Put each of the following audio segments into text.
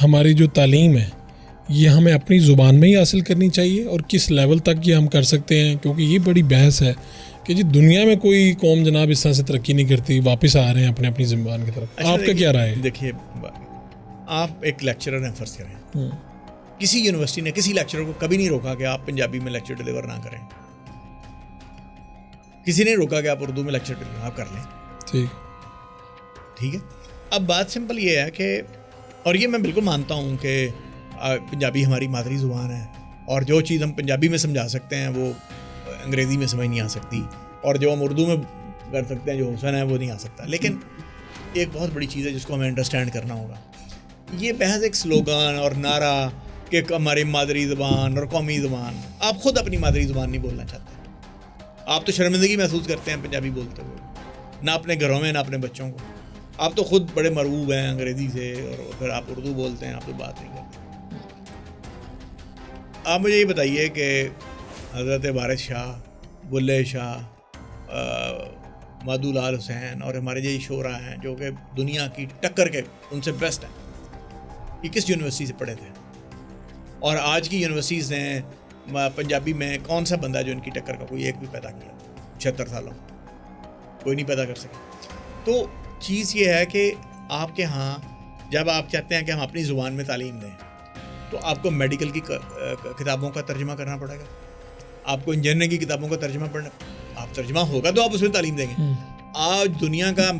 ہماری جو تعلیم ہے یہ ہمیں اپنی زبان میں ہی حاصل کرنی چاہیے اور کس لیول تک یہ ہم کر سکتے ہیں؟ کیونکہ یہ بڑی بحث ہے کہ جی دنیا میں کوئی قوم جناب اس طرح سے ترقی نہیں کرتی، واپس آ رہے ہیں اپنی زبان کی طرف. آپ کا کیا رائے ہے؟ دیکھیے آپ ایک لیکچرر ہیں فرض کریں، کسی یونیورسٹی نے کسی لیکچرر کو کبھی نہیں روکا کہ آپ پنجابی میں لیکچر ڈلیور نہ کریں، کسی نے روکا کہ آپ اردو میں لیکچر ڈلیور آپ کر لیں. ٹھیک ہے. اب بات سمپل یہ ہے کہ، اور یہ میں بالکل مانتا ہوں کہ پنجابی ہماری مادری زبان ہے اور جو چیز ہم پنجابی میں سمجھا سکتے ہیں وہ انگریزی میں سمجھ نہیں آ سکتی، اور جو ہم اردو میں کر سکتے ہیں جو حسن ہے وہ نہیں آ سکتا. لیکن ایک بہت بڑی چیز ہے جس کو ہمیں انڈرسٹینڈ کرنا ہوگا. یہ بحث ایک سلوگان اور نعرہ کہ ہماری مادری زبان اور قومی زبان، آپ خود اپنی مادری زبان نہیں بولنا چاہتے، آپ تو شرمندگی محسوس کرتے ہیں پنجابی بولتے ہوئے، نہ اپنے گھروں میں نہ اپنے بچوں کو. آپ تو خود بڑے مرعوب ہیں انگریزی سے، اور پھر آپ اردو بولتے ہیں، آپ تو بات نہیں کرتے. آپ مجھے یہ بتائیے کہ حضرت وارث شاہ، بلے شاہ، مادو لال حسین اور ہمارے جو شعراء ہیں جو کہ دنیا کی ٹکر کے ان سے بیسٹ ہیں، یہ کس یونیورسٹی سے پڑھے تھے؟ اور آج کی یونیورسٹیز نے پنجابی میں کون سا بندہ جو ان کی ٹکر کا کوئی ایک بھی پیدا کیا 76 سالوں کوئی نہیں پیدا کر سکے. تو چیز یہ ہے کہ آپ کے ہاں جب آپ چاہتے ہیں کہ ہم اپنی زبان میں تعلیم دیں تو آپ کو میڈیکل کی کتابوں کا ترجمہ کرنا پڑے گا، آپ کو انجینئرنگ کی کتابوں کا ترجمہ پڑھنا، آپ ترجمہ ہوگا تو آپ اس میں تعلیم دیں گے. آج دنیا کا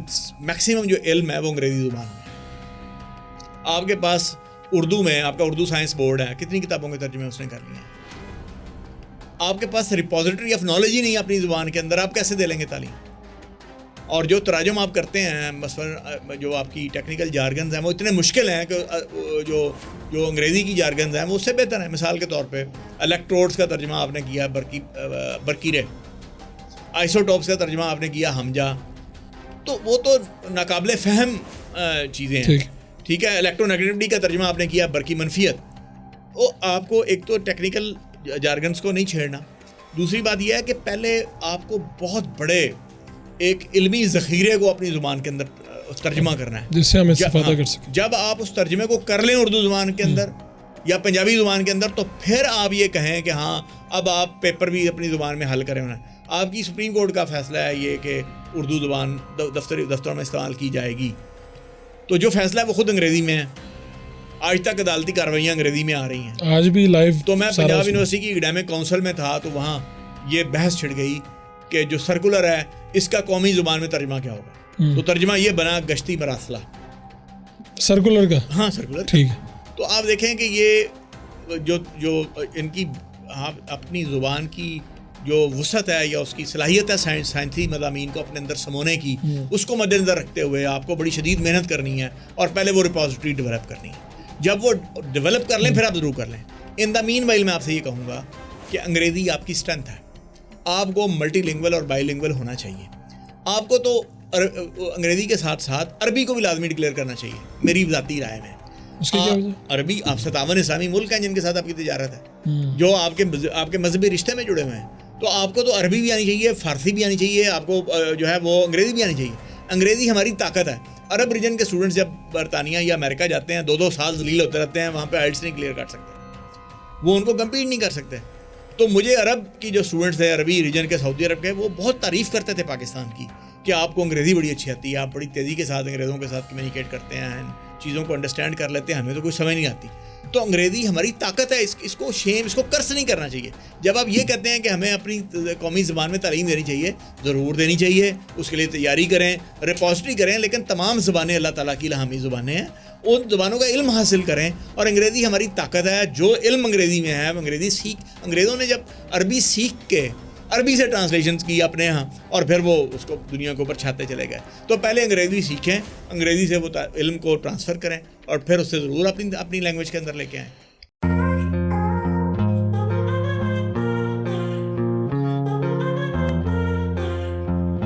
میکسیمم جو علم ہے وہ انگریزی زبان میں ہے. آپ کے پاس اردو میں آپ کا اردو سائنس بورڈ ہے، کتنی کتابوں کے ترجمے اس نے کر لیے ہیں. آپ کے پاس ریپوزیٹری آف نالج ہی نہیں ہے اپنی زبان کے اندر، آپ کیسے دے لیں گے تعلیم؟ اور جو تراجم آپ کرتے ہیں مثلاً جو آپ کی ٹیکنیکل جارگنز ہیں وہ اتنے مشکل ہیں کہ جو انگریزی کی جارگنز ہیں وہ اس سے بہتر ہیں. مثال کے طور پہ الیکٹروڈز کا ترجمہ آپ نے کیا برقیرے، آئسوٹوپس کا ترجمہ آپ نے کیا ہمجا، تو وہ تو ناقابل فہم چیزیں ہیں. ٹھیک ہے. الیکٹرو نیگیٹیوٹی کا ترجمہ آپ نے کیا برقی منفیت. وہ آپ کو ایک تو ٹیکنیکل جارگنز کو نہیں چھیڑنا، دوسری بات یہ ہے کہ پہلے آپ کو بہت بڑے ایک علمی ذخیرے کو اپنی زبان کے اندر ترجمہ کرنا ہے جس سے ہم استفادہ کر سکیں. جب آپ اس ترجمے کو کر لیں اردو زبان کے اندر یا پنجابی زبان کے اندر تو پھر آپ یہ کہیں کہ ہاں اب آپ پیپر بھی اپنی زبان میں حل کریں. آپ کی سپریم کورٹ کا فیصلہ ہے یہ کہ اردو زبان دفتروں میں استعمال کی جائے گی، تو جو فیصلہ ہے وہ خود انگریزی میں ہے. آج تک عدالتی کارروائیاں انگریزی میں آ رہی ہیں آج بھی لائیو. تو میں پنجاب یونیورسٹی کی اکیڈیمک کونسل میں تھا تو وہاں یہ بحث چھڑ گئی کہ جو سرکولر ہے اس کا قومی زبان میں ترجمہ کیا ہوگا. تو ترجمہ یہ بنا گشتی مراسلہ سرکولر کا. ہاں سرکولر. ٹھیک ہے. تو آپ دیکھیں کہ یہ جو ان کی اپنی زبان کی جو وسعت ہے یا اس کی صلاحیت ہے سائنسی مضامین کو اپنے اندر سمونے کی، اس کو مد نظر رکھتے ہوئے آپ کو بڑی شدید محنت کرنی ہے اور پہلے وہ ریپوزیٹری ڈیولپ کرنی ہے. جب وہ ڈیولپ کر لیں پھر آپ ضرور کر لیں. ان دا مین وائل میں آپ سے یہ کہوں گا کہ انگریزی آپ کی اسٹرینتھ ہے، آپ کو ملٹی لنگول اور بائی لنگول ہونا چاہیے. آپ کو تو انگریزی کے ساتھ ساتھ عربی کو بھی لازمی ڈکلیئر کرنا چاہیے میری ذاتی رائے میں. عربی آپ 57 اسلامی ملک ہیں جن کے ساتھ آپ کی تجارت ہے، جو آپ کے مذہبی رشتے میں جڑے ہوئے ہیں، تو آپ کو تو عربی بھی آنی چاہیے، فارسی بھی آنی چاہیے، آپ کو جو ہے وہ انگریزی بھی آنی چاہیے. انگریزی ہماری طاقت ہے. عرب ریجن کے اسٹوڈنٹس جب برطانیہ یا امریکہ جاتے ہیں 2 سال ذلیل ہوتے رہتے ہیں، وہاں پہ آئلٹس نہیں کلیئر کر سکتے، وہ ان کو کمپیٹ نہیں کر سکتے. تو مجھے عرب کی جو اسٹوڈنٹس تھے عربی ریجن کے سعودی عرب کے، وہ بہت تعریف کرتے تھے پاکستان کی کہ آپ کو انگریزی بڑی اچھی آتی ہے، آپ بڑی تیزی کے ساتھ انگریزوں کے ساتھ کمیونیکیٹ کرتے ہیں، چیزوں کو انڈرسٹینڈ کر لیتے ہیں، ہمیں تو کوئی سمجھ نہیں آتی. تو انگریزی ہماری طاقت ہے، اس کو شیم، اس کو کرس نہیں کرنا چاہیے. جب آپ یہ کہتے ہیں کہ ہمیں اپنی قومی زبان میں تعلیم دینی چاہیے، ضرور دینی چاہیے، اس کے لیے تیاری کریں، ریپوزیٹری کریں، لیکن تمام زبانیں اللہ تعالیٰ کی لاہمی زبانیں ہیں، ان زبانوں کا علم حاصل کریں. اور انگریزی ہماری طاقت ہے، جو علم انگریزی میں ہے انگریزی انگریزوں نے جب عربی سیکھ کے عربی سے ٹرانسلیشنز کی اپنے ہاں اور پھر وہ اس کو دنیا کے اوپر چھاتے چلے گئے. تو پہلے انگریزی سیکھیں، انگریزی سے وہ علم کو ٹرانسفر کریں اور پھر اس سے ضرور اپنی لینگویج کے اندر لے کے آئیں.